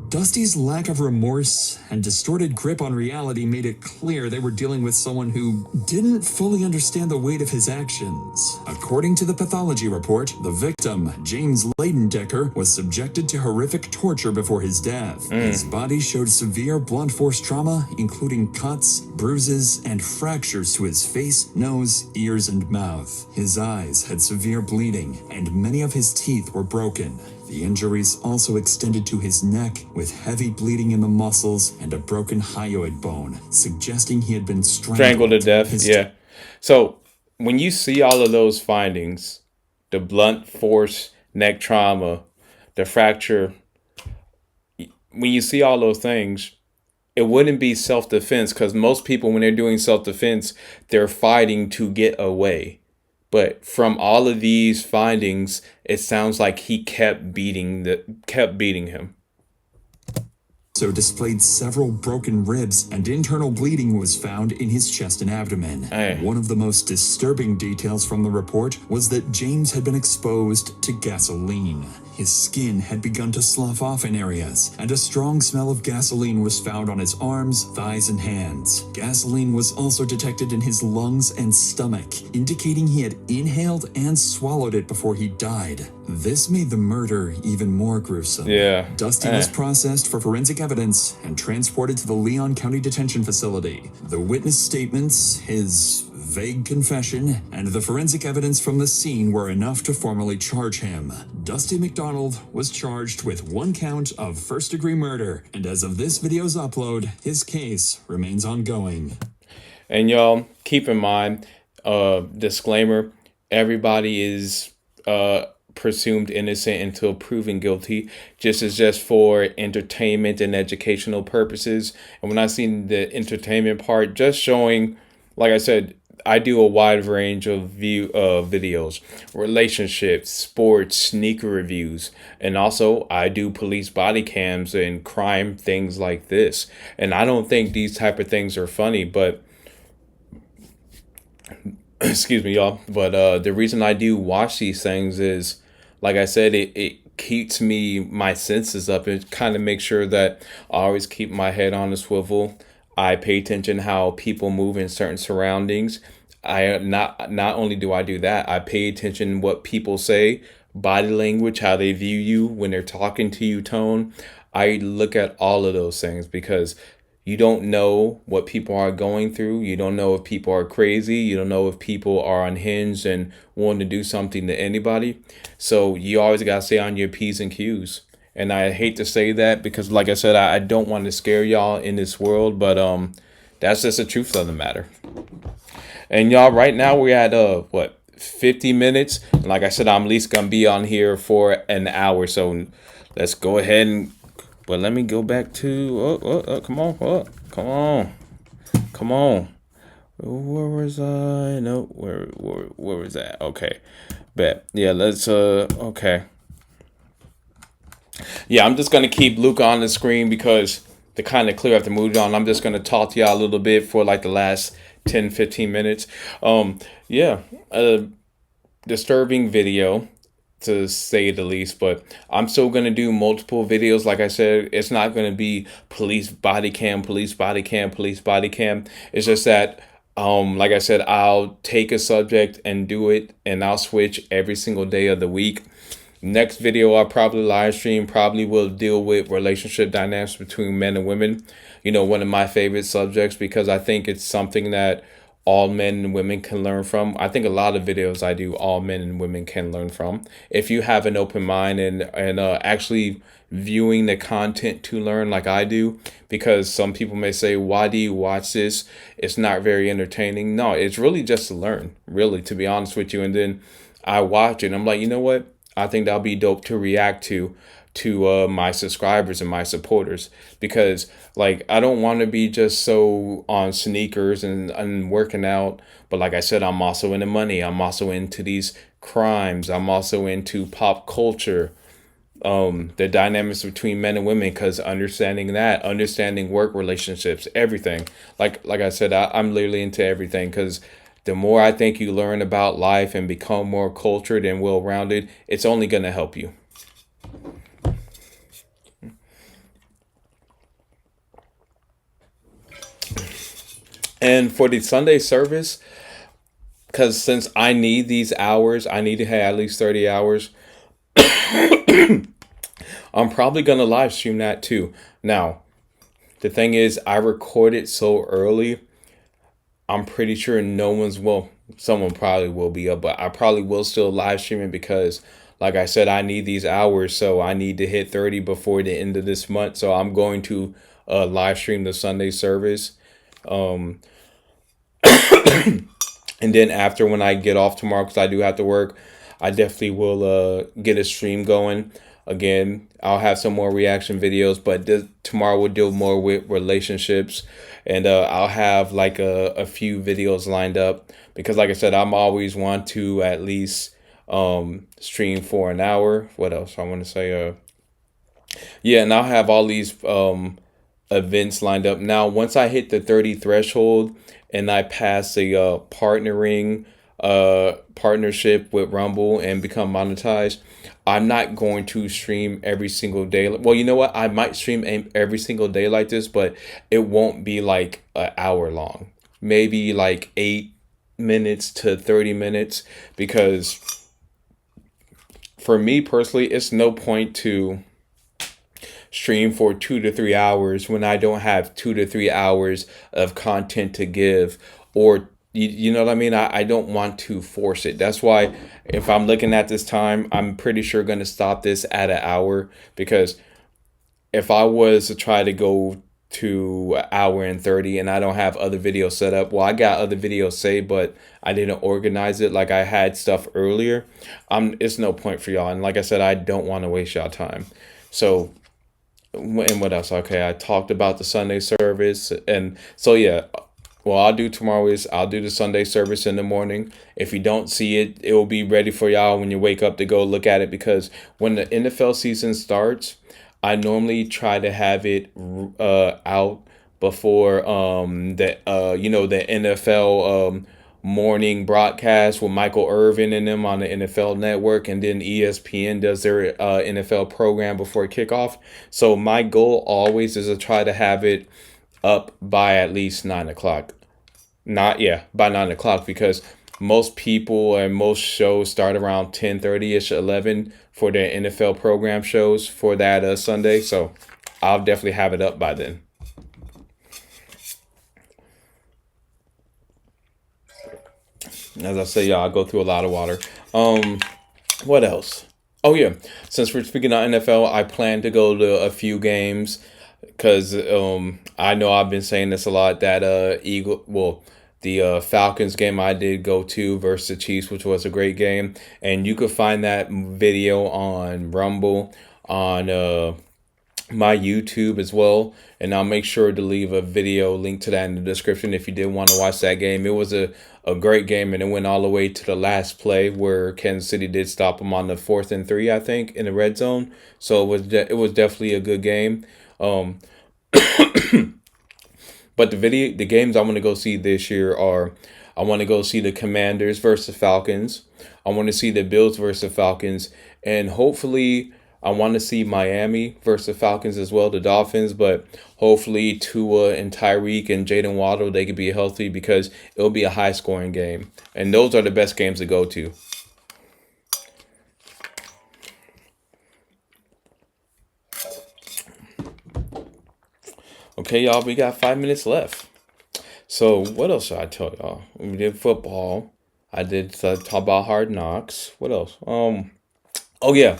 Dusty's lack of remorse and distorted grip on reality made it clear they were dealing with someone who didn't fully understand the weight of his actions. According to the pathology report, the victim, James Leidendecker, was subjected to horrific torture before his death. His body showed severe blunt force trauma, including cuts, bruises, and fractures to his face, nose, ears, and mouth. His eyes had severe bleeding, and many of his teeth were broken. The injuries also extended to his neck, with heavy bleeding in the muscles and a broken hyoid bone, suggesting he had been strangled to death. Yeah. So when you see all of those findings, the blunt force neck trauma, the fracture, when you see all those things, it wouldn't be self-defense, because most people, when they're doing self-defense, they're fighting to get away. But from all of these findings, it sounds like he kept beating him. So displayed several broken ribs, and internal bleeding was found in his chest and abdomen. One of the most disturbing details from the report was that James had been exposed to gasoline. His skin had begun to slough off in areas, and a strong smell of gasoline was found on his arms, thighs, and hands. Gasoline was also detected in his lungs and stomach, indicating he had inhaled and swallowed it before he died. This made the murder even more gruesome. Yeah. Dusty was processed for forensic evidence and transported to the Leon County Detention Facility. The witness statements, his vague confession, and the forensic evidence from the scene were enough to formally charge him. Dusty McDonald was charged with 1 count of first-degree murder, and as of this video's upload, his case remains ongoing. And y'all, keep in mind, disclaimer, everybody is presumed innocent until proven guilty. Just for entertainment and educational purposes. And when I seen the entertainment part, just showing, like I said, I do a wide range of videos, relationships, sports, sneaker reviews, and also I do police body cams and crime things like this. And I don't think these type of things are funny, but excuse me, y'all. But the reason I do watch these things is, like I said, it keeps my senses up. It kind of makes sure that I always keep my head on a swivel. I pay attention how people move in certain surroundings. I not only do I do that, I pay attention what people say, body language, how they view you when they're talking to you, tone. I look at all of those things because you don't know what people are going through. You don't know if people are crazy. You don't know if people are unhinged and wanting to do something to anybody. So you always got to stay on your P's and Q's. And I hate to say that because, like I said, I don't want to scare y'all in this world, but that's just the truth of the matter. And y'all, right now we're at 50 minutes. And like I said, I'm at least gonna be on here for an hour. So let's go ahead and. But let me go back to. Come on, come on. Where was I? No, where was that? Okay, bet. Yeah, let's. Okay. Yeah, I'm just gonna keep Luke on the screen because to kind of clear up the mood on. I'm just gonna talk to y'all a little bit for like the last 10-15 minutes. Yeah, disturbing video to say the least, but I'm still gonna do multiple videos. Like I said, it's not gonna be police body cam, police body cam, police body cam. It's just that like I said, I'll take a subject and do it, and I'll switch every single day of the week. Next video I'll probably live stream probably will deal with relationship dynamics between men and women. You know, one of my favorite subjects because I think it's something that all men and women can learn from. I think a lot of videos I do, all men and women can learn from. If you have an open mind and actually viewing the content to learn like I do, because some people may say, why do you watch this? It's not very entertaining. No, it's really just to learn, really, to be honest with you. And then I watch it and I'm like, you know what? I think that'll be dope to react to my subscribers and my supporters, because like I don't want to be just so on sneakers and working out, but like I said, I'm also into money. I'm also into these crimes. I'm also into pop culture, the dynamics between men and women, because understanding work relationships, everything. Like I said, I'm literally into everything because the more I think you learn about life and become more cultured and well-rounded, it's only going to help you. And for the Sunday service, because since I need these hours, I need to have at least 30 hours. I'm probably going to live stream that too. Now, the thing is, I record it so early. I'm pretty sure someone probably will be up, but I probably will still live stream it because, like I said, I need these hours. So I need to hit 30 before the end of this month. So I'm going to live stream the Sunday service. And then after, when I get off tomorrow, because I do have to work, I definitely will get a stream going. Again, I'll have some more reaction videos, but tomorrow we'll deal more with relationships, and I'll have like a few videos lined up because, like I said, I'm always want to at least stream for an hour. What else I want to say? Yeah, and I'll have all these events lined up. Now, once I hit the 30 threshold and I pass the partnership with Rumble and become monetized, I'm not going to stream every single day. Well, you know what? I might stream every single day like this, but it won't be like an hour long. Maybe like 8 minutes to 30 minutes, because for me personally, it's no point to stream for 2 to 3 hours when I don't have 2 to 3 hours of content to give, or you know what I mean? I don't want to force it. That's why if I'm looking at this time, I'm pretty sure going to stop this at an hour, because if I was to try to go to an hour and 30 and I don't have other videos set up, well, I got other videos saved, but I didn't organize it like I had stuff earlier. It's no point for y'all. And like I said, I don't want to waste y'all time. So, and what else? Okay, I talked about the Sunday service. And so, yeah. what I'll do tomorrow is I'll do the Sunday service in the morning. If you don't see it, it will be ready for y'all when you wake up to go look at it, because when the NFL season starts, I normally try to have it out before the NFL morning broadcast with Michael Irvin and them on the NFL Network, and then ESPN does their NFL program before kickoff. So my goal always is to try to have it up by at least 9 o'clock. By 9 o'clock, because most people and most shows start around 10:30ish, 11 for their NFL program shows for that Sunday. So I'll definitely have it up by then. As I say, y'all, I go through a lot of water. What else? Oh yeah, since we're speaking on NFL, I plan to go to a few games, because I know I've been saying this a lot, that the Falcons game I did go to versus the Chiefs, which was a great game, and you could find that video on Rumble, on my YouTube as well, and I'll make sure to leave a video link to that in the description if you did want to watch that game. It was a great game, and it went all the way to the last play where Kansas City did stop them on the 4th and 3, I think, in the red zone. So it was definitely a good game. But the games I want to go see this year are, I want to go see the Commanders versus Falcons. I want to see the Bills versus Falcons, and hopefully I want to see Miami versus Falcons as well, the Dolphins. But hopefully Tua and Tyreek and Jaden Waddle, they could be healthy, because it'll be a high scoring game, and those are the best games to go to. Okay, y'all, we got 5 minutes left. So what else should I tell y'all? We did football. I did talk about Hard Knocks. What else? Oh yeah.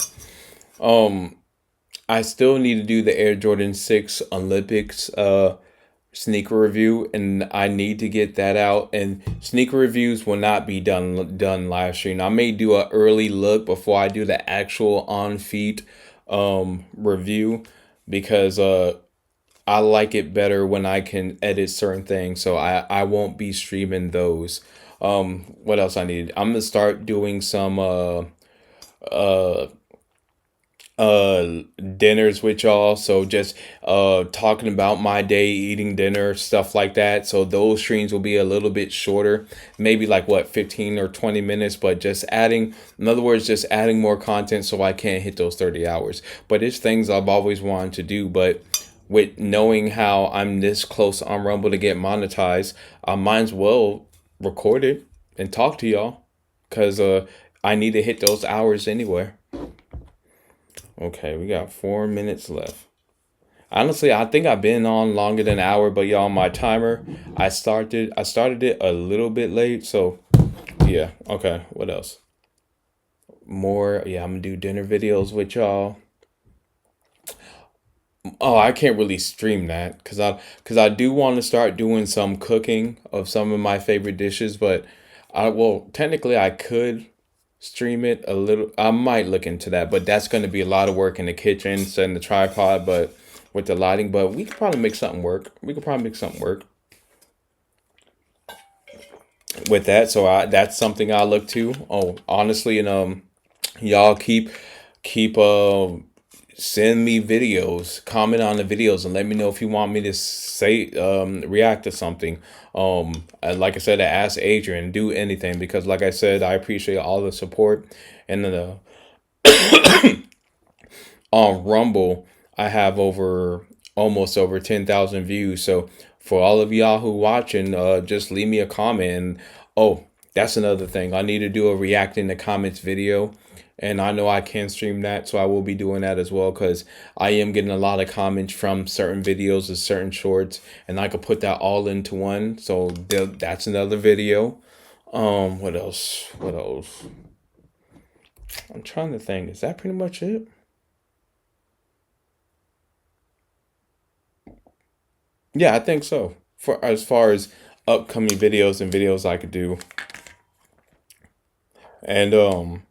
I still need to do the Air Jordan 6 Olympics sneaker review, and I need to get that out. And sneaker reviews will not be done live stream. I may do an early look before I do the actual on feet review, because I like it better when I can edit certain things. So I won't be streaming those. What else I need? I'm gonna start doing some dinners with y'all, so just talking about my day, eating dinner, stuff like that. So those streams will be a little bit shorter, maybe like 15 or 20 minutes, but just adding more content so I can't hit those 30 hours. But it's things I've always wanted to do. But with knowing how I'm this close on Rumble to get monetized, I might as well record it and talk to y'all, because I need to hit those hours anyway. Okay, we got 4 minutes left. Honestly, I think I've been on longer than an hour, but y'all, my timer, I started it a little bit late, so yeah. Okay, what else? More, yeah, I'm gonna do dinner videos with y'all. Oh, I can't really stream that, because I do want to start doing some cooking of some of my favorite dishes, but technically I could stream it a little. I might look into that, but that's going to be a lot of work in the kitchen, setting the tripod, but with the lighting. But we could probably make something work. With that. So that's something I look to. Oh, honestly, and y'all keep send me videos, comment on the videos, and let me know if you want me to say react to something. Like I said, I ask Adrian, do anything, because like I said, I appreciate all the support. And then on Rumble, I have almost over 10,000 views. So for all of y'all who watching, just leave me a comment. And oh, that's another thing, I need to do a reacting to comments video. And I know I can stream that, so I will be doing that as well, because I am getting a lot of comments from certain videos and certain shorts, and I could put that all into one. So that's another video. What else? I'm trying to think. Is that pretty much it? Yeah, I think so. For as far as upcoming videos and videos I could do. And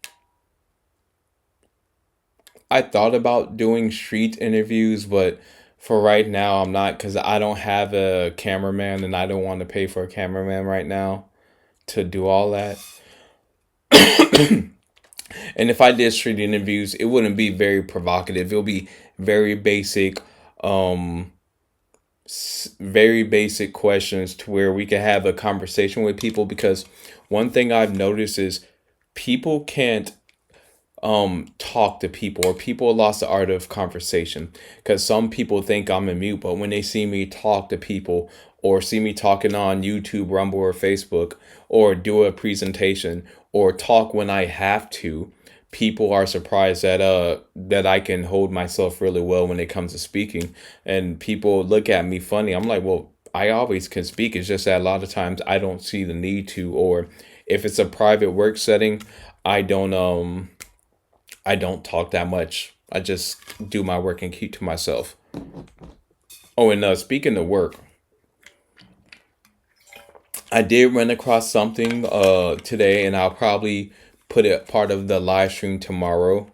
I thought about doing street interviews, but For right now, I'm not, because I don't have a cameraman and I don't want to pay for a cameraman right now to do all that. And if I did street interviews, it wouldn't be very provocative. It'll be very basic, very basic questions to where we can have a conversation with people. Because one thing I've noticed is people can't talk to people, or people lost the art of conversation, because some people think I'm a mute, but when they see me talk to people or see me talking on YouTube, Rumble, or Facebook, or do a presentation or talk when I have to, people are surprised that I can hold myself really well when it comes to speaking. And people look at me funny. I'm like, well, I always can speak. It's just that a lot of times I don't see the need to, or if it's a private work setting, I don't talk that much. I just do my work and keep to myself. Oh, and speaking of work, I did run across something today, and I'll probably put it part of the live stream tomorrow,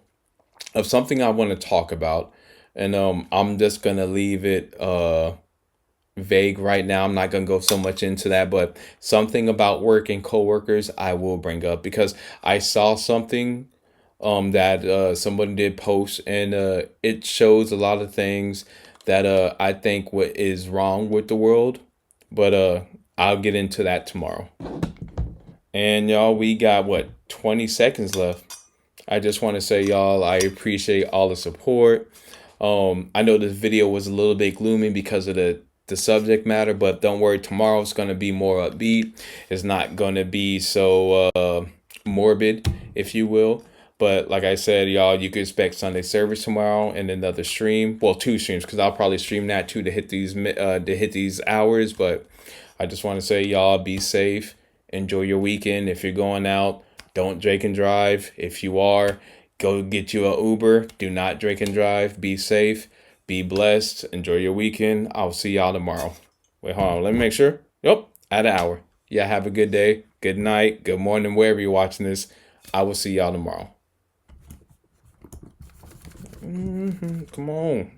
of something I want to talk about. And I'm just gonna leave it vague right now. I'm not gonna go so much into that, but something about work and coworkers I will bring up, because I saw something that someone did post, and it shows a lot of things that I think what is wrong with the world. But I'll get into that tomorrow. And y'all, we got 20 seconds left. I just want to say, y'all, I appreciate all the support. I know this video was a little bit gloomy because of the subject matter, but don't worry, tomorrow's going to be more upbeat. It's not going to be so morbid, if you will. But like I said, y'all, you can expect Sunday service tomorrow and another stream. Well, 2 streams, because I'll probably stream that too to hit these hours. But I just want to say, y'all, be safe. Enjoy your weekend. If you're going out, don't drink and drive. If you are, go get you an Uber. Do not drink and drive. Be safe. Be blessed. Enjoy your weekend. I'll see y'all tomorrow. Wait, hold on. Let me make sure. Yep, at an hour. Yeah, have a good day. Good night. Good morning, wherever you're watching this. I will see y'all tomorrow. Come on.